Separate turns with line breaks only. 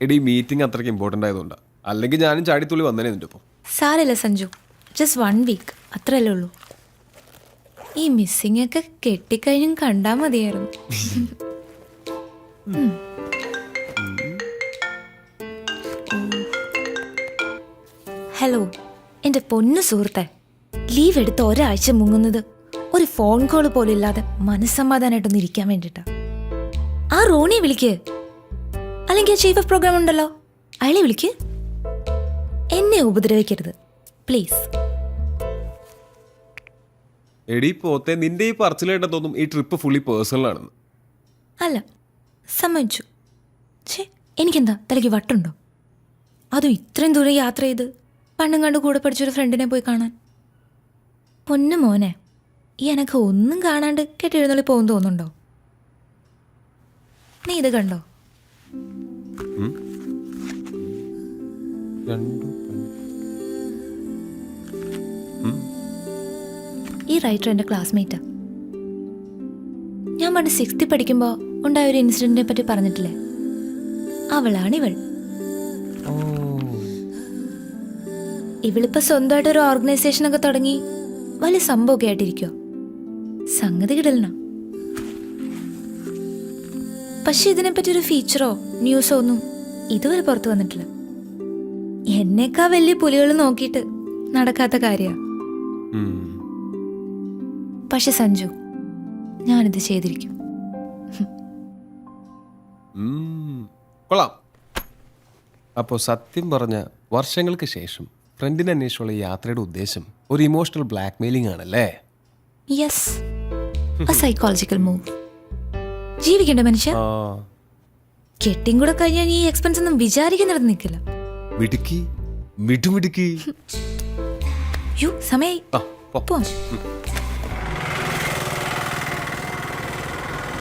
എടി മീറ്റിംഗ് അത്രയ്ക്ക് ഇമ്പോർട്ടൻ്റ് ആയതുകൊണ്ടാ, അല്ലെങ്കിൽ ഞാനും ചാടിത്തുള്ളി വന്നേനെ നിന്റെ ഒപ്പം.
സാരമില്ല സഞ്ജു, ജസ്റ്റ് 1 വീക്ക് അത്രയല്ലേ ഉള്ളൂ. ഈ മിസ്സിംഗ് ഒക്കെ കെട്ടിക്കഴിഞ്ഞും കണ്ടാൽ മതിയായിരുന്നു. ഹലോ എൻ്റെ പൊന്നു സുഹൃത്തെ, ലീവ് എടുത്ത് ഒരാഴ്ച മുങ്ങുന്നത് ഒരു ഫോൺ കോൾ പോലും ഇല്ലാതെ മനസ്സമാധാനമായിട്ടൊന്ന് ഇരിക്കാൻ വേണ്ടിയിട്ടാ. ആ റോണിയെ വിളിക്ക്, അല്ലെങ്കിൽ ചീഫ് ഓഫ് പ്രോഗ്രാം ഉണ്ടല്ലോ അയാളെ വിളിക്ക്. എന്നെ ഉപദ്രവിക്കരുത് പ്ലീസ്.
എടി പോത്തെ, നിന്റെ ഈ പറച്ചിൽ കേട്ടാ തോന്നും ഈ ട്രിപ്പ് ഫുള്ളി പേഴ്സണൽ ആണെന്ന്.
അല്ല, സമ്മതിച്ചു. ഛേ, എനിക്കെന്താ തലയ്ക്ക് വട്ടുണ്ടോ? അതും ഇത്രയും ദൂരം യാത്ര ചെയ്ത് പണ്ടും കണ്ട് കൂടെ പഠിച്ചൊരു ഫ്രണ്ടിനെ പോയി കാണാൻ. പൊന്നു മോനെ, ഈ എനക്ക് ഒന്നും കാണാണ്ട് കെട്ടിയെഴുന്നള്ളി പോകും തോന്നുന്നുണ്ടോ? നീ ഇത് കണ്ടോ? ഈ റൈറ്റർ എൻ്റെ ക്ലാസ്മേറ്റാ. ഞാൻ പണ്ട് 6th പഠിക്കുമ്പോൾ ഉണ്ടായ ഒരു ഇൻസിഡന്റിനെ പറ്റി പറഞ്ഞിട്ടില്ലേ, അവളാണിവൾ. ഇവളിപ്പോ സ്വന്തമായിട്ട് ഒരു ഓർഗനൈസേഷനൊക്കെ തുടങ്ങി വലിയ സംഭവമൊക്കെ ആയിട്ടിരിക്കുക. സംഗതി കിടലന. പക്ഷെ ഇതിനെപ്പറ്റി ഒരു ഫീച്ചറോ ന്യൂസോ ഒന്നും ഇതുവരെ പുറത്തു വന്നിട്ടില്ല. എന്നേക്കാ വലിയ പുലികൾ നോക്കിയിട്ട് നടക്കാത്ത കാര്യമാണ്. പക്ഷെ സഞ്ജു, ഞാനിത് ചെയ്തിരിക്കും.
കൊള്ളാം. അപ്പോൾ സത്യം പറഞ്ഞ വർഷങ്ങൾക്ക് ശേഷം ഫ്രണ്ടിനെ അന്വേഷിച്ചുള്ള യാത്രയുടെ ഉദ്ദേശം ഒരു ഇമോഷണൽ ബ്ലാക്ക് മെയിലിംഗ് ആണല്ലേ?
Yes, a psychological move. ജീവിക്കണ്ട മനുഷ്യ. കെട്ടിയും കൂടെ കഴിഞ്ഞാൽ ഈ എക്സ്പെൻസ് ഒന്നും വിചാരിക്കുന്നിടത്ത് നിൽക്കില്ല.
മിടുക്കി മിടുമിടുക്കി.
യു സമയായി പോവാം.